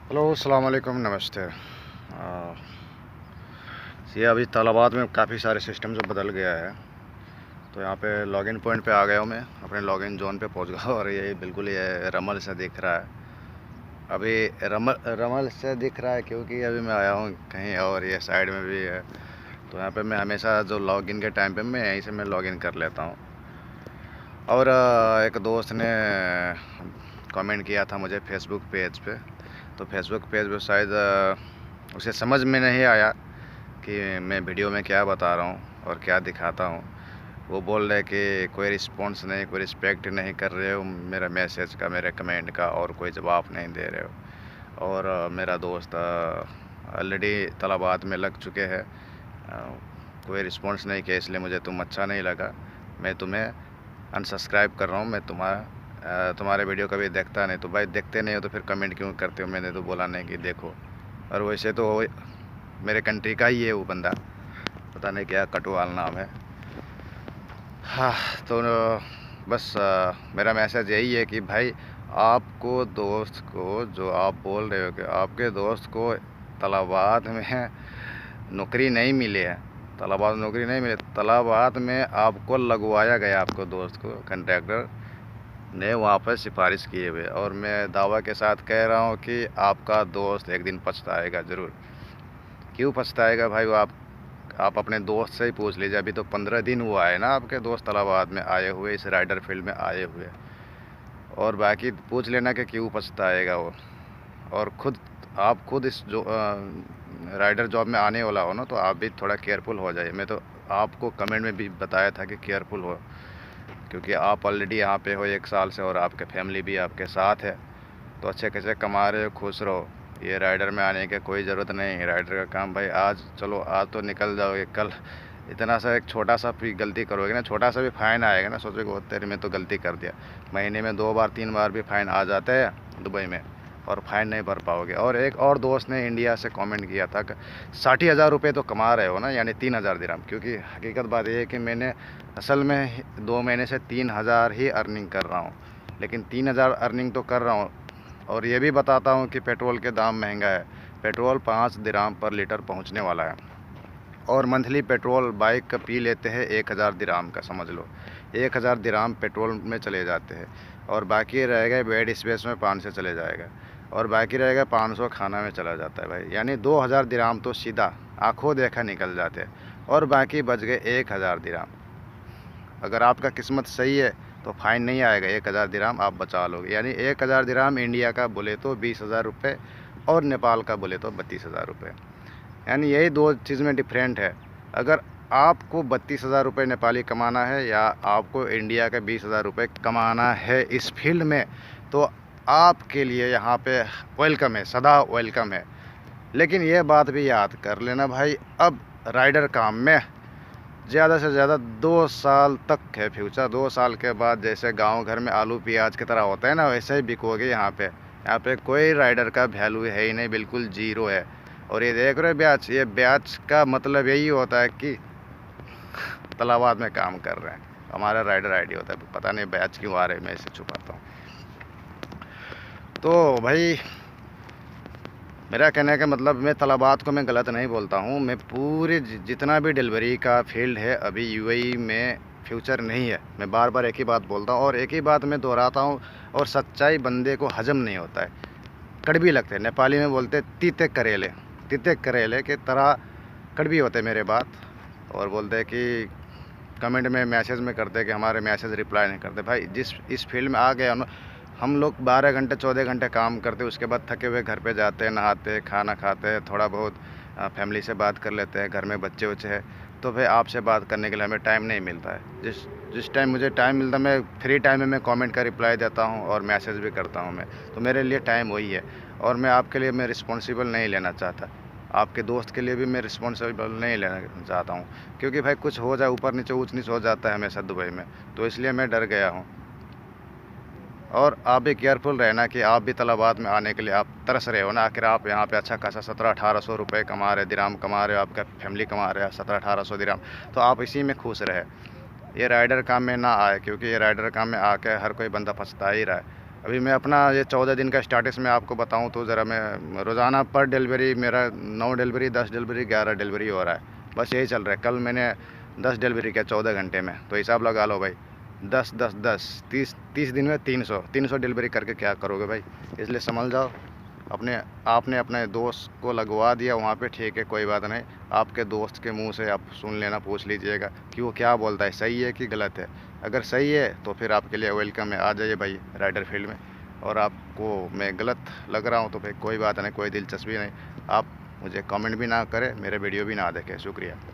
Hello अस्सलाम वालेकुम, नमस्ते। ये अभी तालाबाद में काफ़ी सारे सिस्टम जो बदल गया है। तो यहाँ पे लॉगिन पॉइंट पे आ गया हूँ मैं, अपने लॉगिन जोन पे पहुँच गया और ये बिल्कुल ये रमल से दिख रहा है। अभी रमल रमल से दिख रहा है क्योंकि अभी मैं आया हूँ कहीं और, ये साइड में भी है। तो यहाँ पे मैं हमेशा जो लॉगिन के टाइम पे मैं यहीं से मैं लॉगिन कर लेता हूँ। और एक दोस्त ने कमेंट किया था मुझे फेसबुक पेज पे। तो फेसबुक पेज पे शायद उसे समझ में नहीं आया कि मैं वीडियो में क्या बता रहा हूँ और क्या दिखाता हूँ। वो बोल रहे कि कोई रिस्पॉन्स नहीं, कोई रिस्पेक्ट नहीं कर रहे हो मेरा मैसेज का, मेरे कमेंट का, और कोई जवाब नहीं दे रहे हो। और मेरा दोस्त ऑलरेडी तलाबात में लग चुके हैं। कोई रिस्पॉन्स नहीं किया, इसलिए मुझे तुम अच्छा नहीं लगा। मैं तुम्हें अनसब्सक्राइब कर रहा हूँ। मैं तुम्हारे वीडियो कभी देखता नहीं। तो भाई देखते नहीं हो तो फिर कमेंट क्यों करते हो? मैंने तो बोला नहीं कि देखो। और वैसे तो मेरे कंट्री का ही है वो बंदा, पता नहीं क्या कटवाल नाम है। हाँ, तो बस मेरा मैसेज यही है कि भाई आपको दोस्त को, जो आप बोल रहे हो कि आपके दोस्त को तलाबात में नौकरी नहीं मिली है, तलाबात में नौकरी नहीं मिली, तलाबात में आपको लगवाया गया, आपको दोस्त को कंट्रैक्टर ने वहाँ पर सिफारिश किए हुए। और मैं दावा के साथ कह रहा हूँ कि आपका दोस्त एक दिन पछताएगा ज़रूर। क्यों पछताएगा भाई? वो आप अपने दोस्त से ही पूछ लीजिए। अभी तो 15 दिन हुआ है ना आपके दोस्त इलाहाबाद में आए हुए, इस राइडर फील्ड में आए हुए। और बाकी पूछ लेना कि क्यों पछताएगा वो। और आप खुद इस जो राइडर जॉब में आने वाला हो ना, तो आप भी थोड़ा केयरफुल हो जाइए। मैं तो आपको कमेंट में भी बताया था कि केयरफुल हो, क्योंकि आप ऑलरेडी यहाँ पे हो 1 साल से और आपके फैमिली भी आपके साथ है। तो अच्छे कैसे कमा रहे हो, खुश रहो। ये राइडर में आने की कोई ज़रूरत नहीं है। राइडर का काम भाई, आज चलो आज तो निकल जाओगे, कल इतना सा एक छोटा सा भी गलती करोगे ना, छोटा सा भी फ़ाइन आएगा ना, सोचोगे वो तेरे में तो गलती कर दिया। महीने में 2 बार 3 बार भी फ़ाइन आ जाता है दुबई में, और फ़ाइन नहीं भर पाओगे। और एक और दोस्त ने इंडिया से कमेंट किया था कि 60,000 रुपये तो कमा रहे हो ना, यानी 3,000 दिरहम। क्योंकि हकीकत बात यह है कि मैंने असल में 2 महीने से 3,000 ही अर्निंग कर रहा हूँ। लेकिन 3,000 अर्निंग तो कर रहा हूँ, और ये भी बताता हूँ कि पेट्रोल के दाम महंगा है। पेट्रोल 5 दिरहम पर लीटर पहुँचने वाला है। और मंथली पेट्रोल बाइक का पी लेते हैं 1,000 दिरहम का, समझ लो 1,000 दिरहम पेट्रोल में चले जाते हैं। और बाकी रहेगा बेड स्पेस में 500 चले जाएगा, और बाकी रहेगा 500 खाना में चला जाता है भाई। यानी 2,000 दिरहम तो सीधा आंखों देखा निकल जाते हैं। और बाकी बच गए 1,000 दिरहम। अगर आपका किस्मत सही है तो फ़ाइन नहीं आएगा, 1,000 दिरहम आप बचा लोगे। यानी 1,000 दिरहम इंडिया का बोले तो 20,000 रुपये, और नेपाल का बोले तो 32,000 रुपये। यानी यही दो चीज़ में डिफरेंट है। अगर आपको 32,000 रुपये नेपाली कमाना है, या आपको इंडिया का 20,000 रुपये कमाना है इस फील्ड में, तो आपके लिए यहाँ पे वेलकम है, सदा वेलकम है। लेकिन ये बात भी याद कर लेना भाई, अब राइडर काम में ज़्यादा से ज़्यादा 2 साल तक है फ्यूचर। 2 साल के बाद जैसे गांव घर में आलू प्याज की तरह होता है ना, वैसे ही बिकोगे यहाँ पे। यहाँ पे कोई राइडर का वैल्यू है ही नहीं, बिल्कुल जीरो है। और ये देख रहे हो ब्याज, ये ब्याज का मतलब यही होता है कि तालाबाद में काम कर रहे हैं। हमारा राइडर आईडी होता है, पता नहीं ब्याज क्यों आ रहे हैं, मैं इसे छुपाता हूँ। तो भाई मेरा कहने का मतलब, मैं तालाबाद को मैं गलत नहीं बोलता हूँ। मैं पूरे जितना भी डिलीवरी का फील्ड है अभी यूएई में फ्यूचर नहीं है। मैं बार बार एक ही बात बोलता हूँ और एक ही बात मैं दोहराता हूँ, और सच्चाई बंदे को हजम नहीं होता है, कड़वी लगते हैं। नेपाली में बोलते तीते करेले के तरह कड़वी होते मेरे बात। और बोलते हैं कि कमेंट में मैसेज में करते हैं कि हमारे मैसेज रिप्लाई नहीं करते। भाई जिस इस फील्ड में आ गया ना, हम लोग 12 घंटे 14 घंटे काम करते हैं, उसके बाद थके हुए घर पे जाते हैं, नहाते हैं, खाना खाते हैं, थोड़ा बहुत फैमिली से बात कर लेते हैं, घर में बच्चे वच्चे हैं। तो भाई आपसे बात करने के लिए हमें टाइम नहीं मिलता है। जिस जिस टाइम मुझे टाइम मिलता है, मैं फ्री टाइम में मैं कमेंट का रिप्लाई देता हूँ और मैसेज भी करता हूँ मैं। तो मेरे लिए टाइम वही है। और मैं आपके लिए मैं रिस्पॉन्सिबल नहीं लेना चाहता, आपके दोस्त के लिए भी मैं रिस्पॉन्सिबल नहीं लेना चाहता हूँ। क्योंकि भाई कुछ हो जाए, ऊपर नीचे ऊँच नीच हो जाता है हमेशा दुबई में, तो इसलिए मैं डर गया हूँ। और आप भी केयरफुल रहना कि आप भी तालाबाद में आने के लिए आप तरस रहे हो ना। आखिर आप यहाँ पे अच्छा खासा 1700-1800 रुपये कमा रहे, दिराम कमा रहे हो, आपका फैमिली कमा रहे हो 1700-1800 दिराम। तो आप इसी में खुश रहे, ये राइडर काम में ना आए। क्योंकि ये राइडर काम में आके हर कोई बंदा फंसता ही रहा है। अभी मैं अपना ये 14 दिन का स्टाटस में आपको बताऊं तो ज़रा मैं रोज़ाना पर डिलीवरी मेरा 9 डिलीवरी 10 डिलीवरी 11 डिलीवरी हो रहा है, बस यही चल रहा है। कल मैंने 10 डिलीवरी किया 14 घंटे में, तो हिसाब लगा लो भाई 10 10 10 30 दिन में 300 डिलीवरी करके क्या करोगे भाई। इसलिए समझ जाओ आपने अपने दोस्त को लगवा दिया वहाँ पे, ठीक है कोई बात नहीं। आपके दोस्त के मुंह से आप सुन लेना, पूछ लीजिएगा कि वो क्या बोलता है, सही है कि गलत है। अगर सही है तो फिर आपके लिए वेलकम है, आ जाइए भाई राइडर फील्ड में। और आपको मैं गलत लग रहा हूँ तो फिर कोई बात नहीं, कोई दिलचस्पी नहीं। आप मुझे कमेंट भी ना करें, मेरे वीडियो भी ना देखें। शुक्रिया।